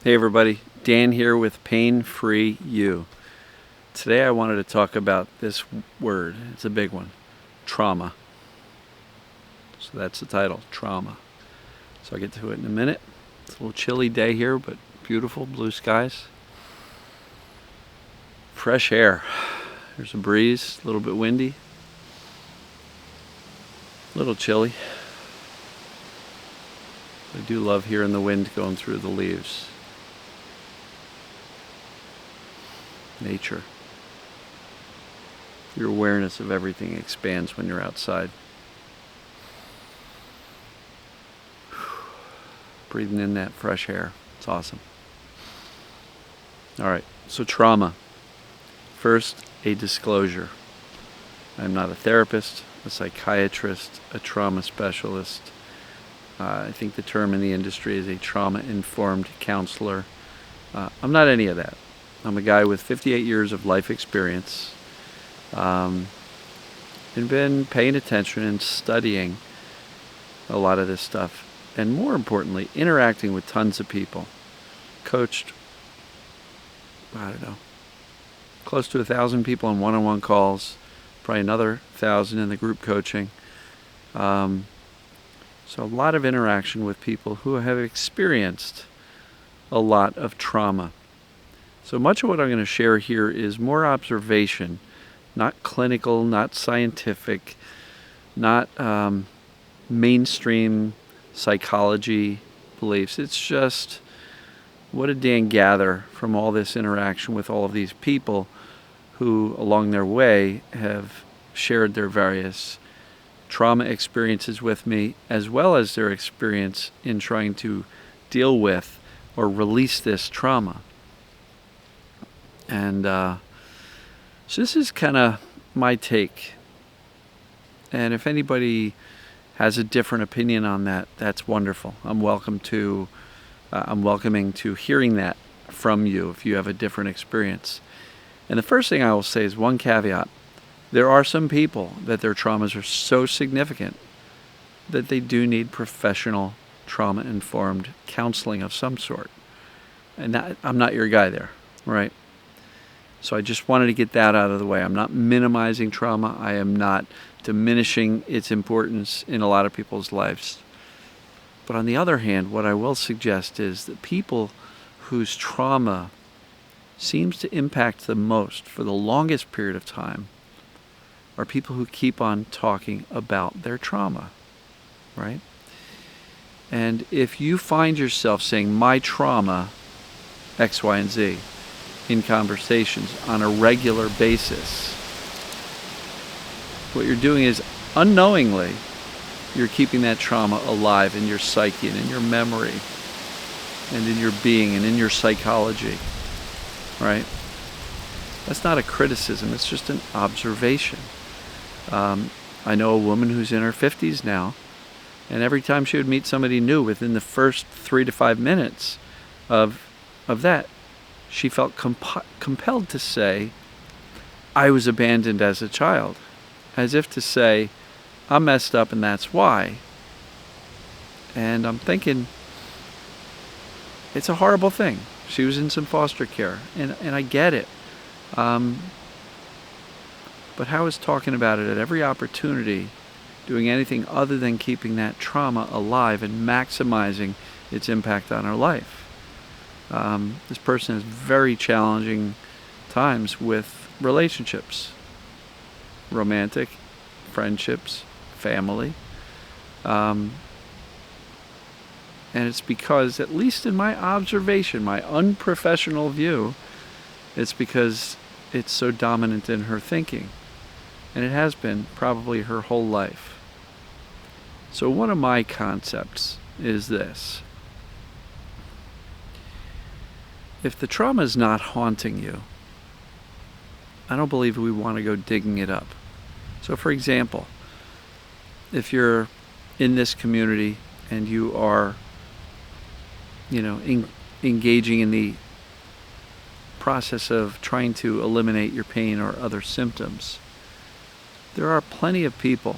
Hey everybody, Dan here with Pain Free You. Today I wanted to talk about this word. It's a big one. Trauma. So that's the title, trauma. So I'll get to it in a minute. It's a little chilly day here, but beautiful blue skies. Fresh air. There's a breeze, a little bit windy. A little chilly. I do love hearing the wind going through the leaves. Nature. Your awareness of everything expands when you're outside. Breathing in that fresh air. It's awesome. All right, so trauma. First, a disclosure. I'm not a therapist, a psychiatrist, a trauma specialist. I think the term in the industry is a trauma-informed counselor. I'm not any of that. I'm a guy with 58 years of life experience, and been paying attention and studying a lot of this stuff, and more importantly, interacting with tons of people. Coached, close to 1,000 people on one-on-one calls, probably another 1,000 in the group coaching. So a lot of interaction with people who have experienced a lot of trauma. So much of what I'm going to share here is more observation, not clinical, not scientific, not mainstream psychology beliefs. It's just, what did Dan gather from all this interaction with all of these people who along their way have shared their various trauma experiences with me, as well as their experience in trying to deal with or release this trauma. And so this is kind of my take. And if anybody has a different opinion on that, that's wonderful. I'm welcoming to hearing that from you if you have a different experience. And the first thing I will say is one caveat. There are some people that their traumas are so significant that they do need professional trauma-informed counseling of some sort. And I'm not your guy there, right? So I just wanted to get that out of the way. I'm not minimizing trauma. I am not diminishing its importance in a lot of people's lives. But on the other hand, what I will suggest is that people whose trauma seems to impact the most for the longest period of time are people who keep on talking about their trauma, right? And if you find yourself saying, my trauma, X, Y, and Z, in conversations on a regular basis, what you're doing is unknowingly you're keeping that trauma alive in your psyche and in your memory and in your being and in your psychology, right? That's not a criticism, it's just an observation. I know a woman who's in her 50s now, and every time she would meet somebody new, within the first 3 to 5 minutes of that, she felt compelled to say, I was abandoned as a child, as if to say, I'm messed up and that's why. And I'm thinking, it's a horrible thing. She was in some foster care, and I get it. But how is talking about it at every opportunity doing anything other than keeping that trauma alive and maximizing its impact on her life? This person has very challenging times with relationships, romantic, friendships, family. And it's because, at least in my observation, my unprofessional view, it's because it's so dominant in her thinking. And it has been probably her whole life. So one of my concepts is this. If the trauma is not haunting you, I don't believe we want to go digging it up. So for example, if you're in this community and you are, engaging in the process of trying to eliminate your pain or other symptoms, there are plenty of people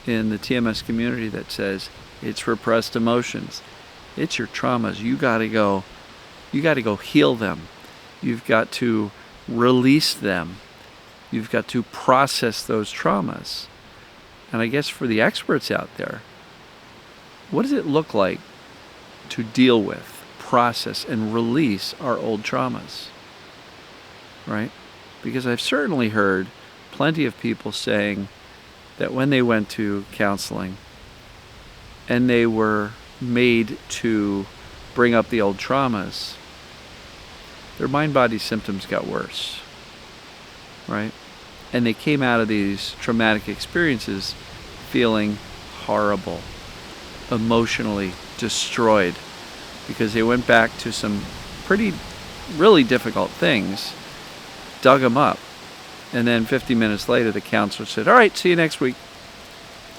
in the TMS community that says it's repressed emotions, it's your traumas, you got to go You got to go heal them. You've got to release them. You've got to process those traumas. And I guess for the experts out there, what does it look like to deal with, process, and release our old traumas? Right? Because I've certainly heard plenty of people saying that when they went to counseling and they were made to bring up the old traumas, their mind-body symptoms got worse, right? And they came out of these traumatic experiences feeling horrible, emotionally destroyed, because they went back to some really difficult things, dug them up, and then 50 minutes later the counselor said, all right, see you next week.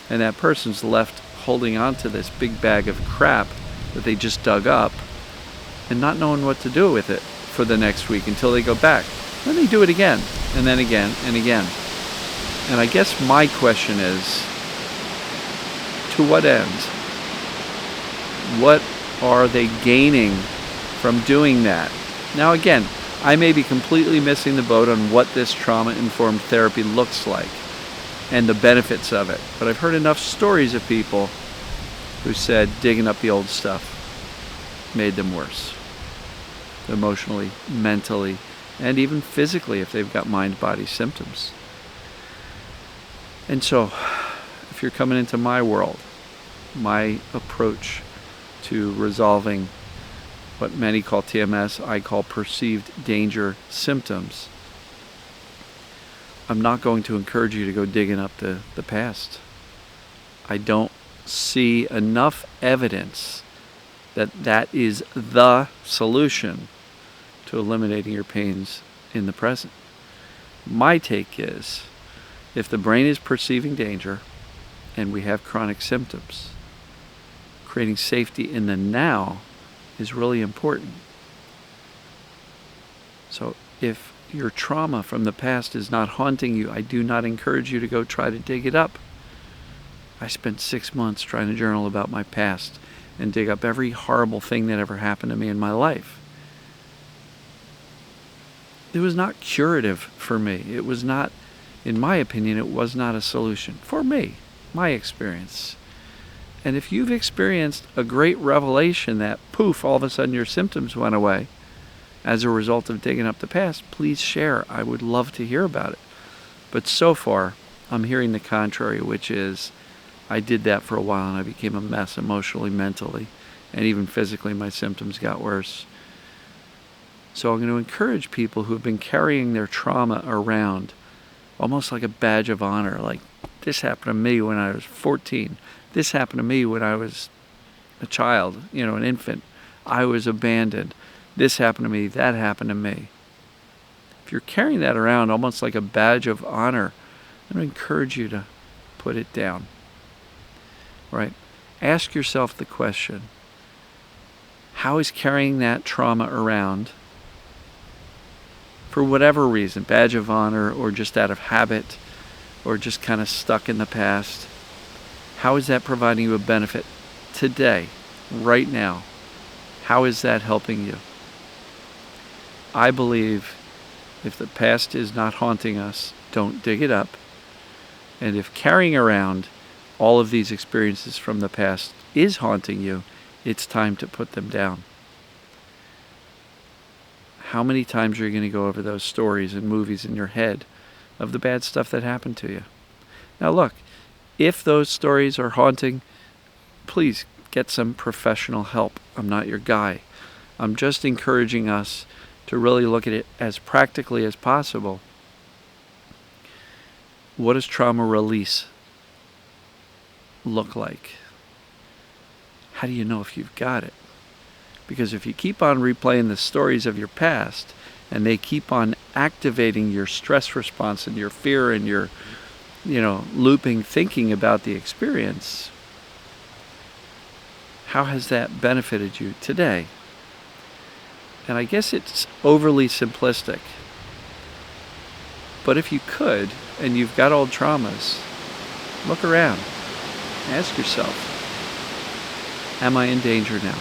And that person's left holding on to this big bag of crap that they just dug up and not knowing what to do with it for the next week until they go back. Then they do it again, and then again, and again. And I guess my question is, to what end? What are they gaining from doing that? Now again, I may be completely missing the boat on what this trauma-informed therapy looks like and the benefits of it. But I've heard enough stories of people who said digging up the old stuff made them worse. Emotionally, mentally, and even physically if they've got mind-body symptoms. And so, if you're coming into my world, my approach to resolving what many call TMS, I call perceived danger symptoms, I'm not going to encourage you to go digging up the past. I don't see enough evidence that that is the solution to eliminating your pains in the present. My take is, if the brain is perceiving danger and we have chronic symptoms, creating safety in the now is really important. So if your trauma from the past is not haunting you, I do not encourage you to go try to dig it up. I spent 6 months trying to journal about my past and dig up every horrible thing that ever happened to me in my life. It was not curative for me. It was not, in my opinion, it was not a solution for me, my experience. And if you've experienced a great revelation that, poof, all of a sudden your symptoms went away as a result of digging up the past, please share. I would love to hear about it. But so far, I'm hearing the contrary, which is I did that for a while and I became a mess emotionally, mentally, and even physically my symptoms got worse. So I'm going to encourage people who have been carrying their trauma around almost like a badge of honor, like this happened to me when I was 14. This happened to me when I was a child, an infant. I was abandoned. This happened to me. That happened to me. If you're carrying that around almost like a badge of honor, I'm going to encourage you to put it down. Right? Ask yourself the question, how is carrying that trauma around, for whatever reason, badge of honor or just out of habit or just kind of stuck in the past, how is that providing you a benefit today, right now? How is that helping you? I believe if the past is not haunting us, don't dig it up. And if carrying around all of these experiences from the past is haunting you, it's time to put them down. How many times are you going to go over those stories and movies in your head of the bad stuff that happened to you? Now look, if those stories are haunting, please get some professional help. I'm not your guy. I'm just encouraging us to really look at it as practically as possible. What does trauma release look like? How do you know if you've got it? Because if you keep on replaying the stories of your past and they keep on activating your stress response and your fear and your looping thinking about the experience, how has that benefited you today? And I guess it's overly simplistic. But if you could, and you've got old traumas, look around. Ask yourself, am I in danger now?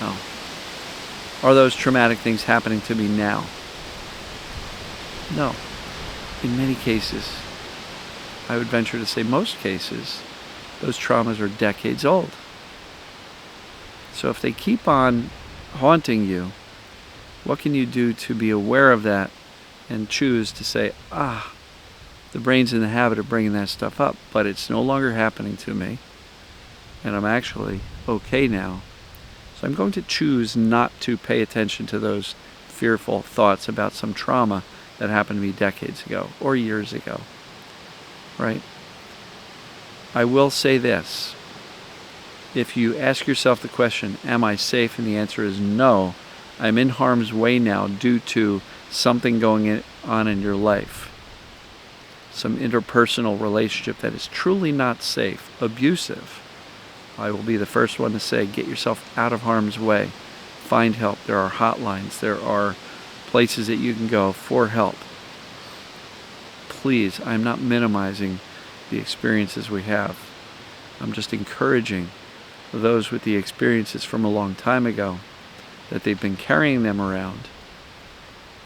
No. Are those traumatic things happening to me now? No. In many cases, I would venture to say most cases, those traumas are decades old. So if they keep on haunting you, what can you do to be aware of that and choose to say, the brain's in the habit of bringing that stuff up, but it's no longer happening to me, and I'm actually okay now. So I'm going to choose not to pay attention to those fearful thoughts about some trauma that happened to me decades ago or years ago, right? I will say this. If you ask yourself the question, am I safe? And the answer is no. I'm in harm's way now due to something going on in your life. Some interpersonal relationship that is truly not safe, abusive. I will be the first one to say, get yourself out of harm's way. Find help. There are hotlines. There are places that you can go for help. Please, I'm not minimizing the experiences we have. I'm just encouraging those with the experiences from a long time ago that they've been carrying them around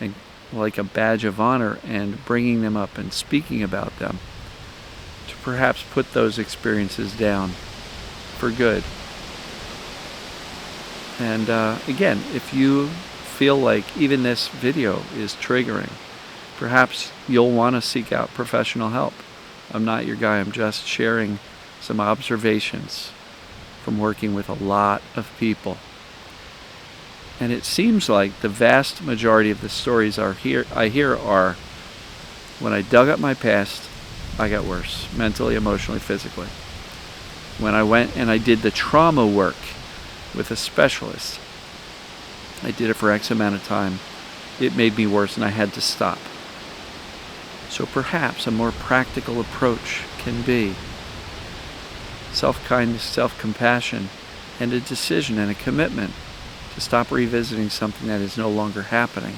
and like a badge of honor and bringing them up and speaking about them to perhaps put those experiences down for good. And again, if you feel like even this video is triggering, perhaps you'll want to seek out professional help. I'm not your guy. I'm just sharing some observations from working with a lot of people. And it seems like the vast majority of the stories I hear are, when I dug up my past, I got worse, mentally, emotionally, physically. When I went and I did the trauma work with a specialist, I did it for X amount of time, it made me worse and I had to stop. So perhaps a more practical approach can be self-kindness, self-compassion, and a decision and a commitment to stop revisiting something that is no longer happening.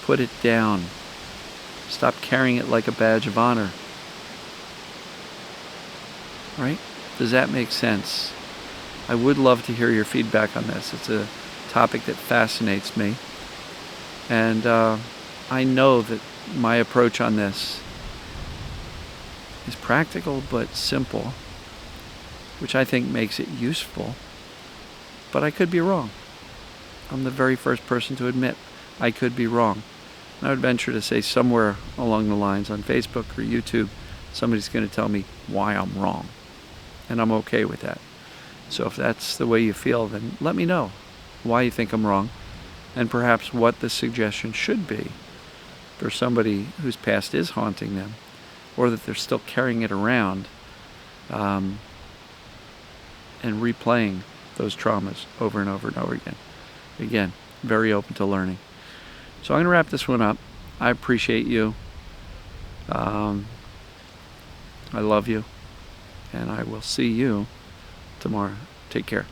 Put it down. Stop carrying it like a badge of honor. Right? Does that make sense? I would love to hear your feedback on this. It's a topic that fascinates me. And I know that my approach on this is practical but simple, which I think makes it useful. But I could be wrong. I'm the very first person to admit I could be wrong. And I would venture to say somewhere along the lines on Facebook or YouTube, somebody's going to tell me why I'm wrong. And I'm okay with that. So if that's the way you feel, then let me know why you think I'm wrong and perhaps what the suggestion should be for somebody whose past is haunting them or that they're still carrying it around and replaying those traumas over and over and over again. Again, very open to learning. So I'm going to wrap this one up. I appreciate you. I love you. And I will see you tomorrow. Take care.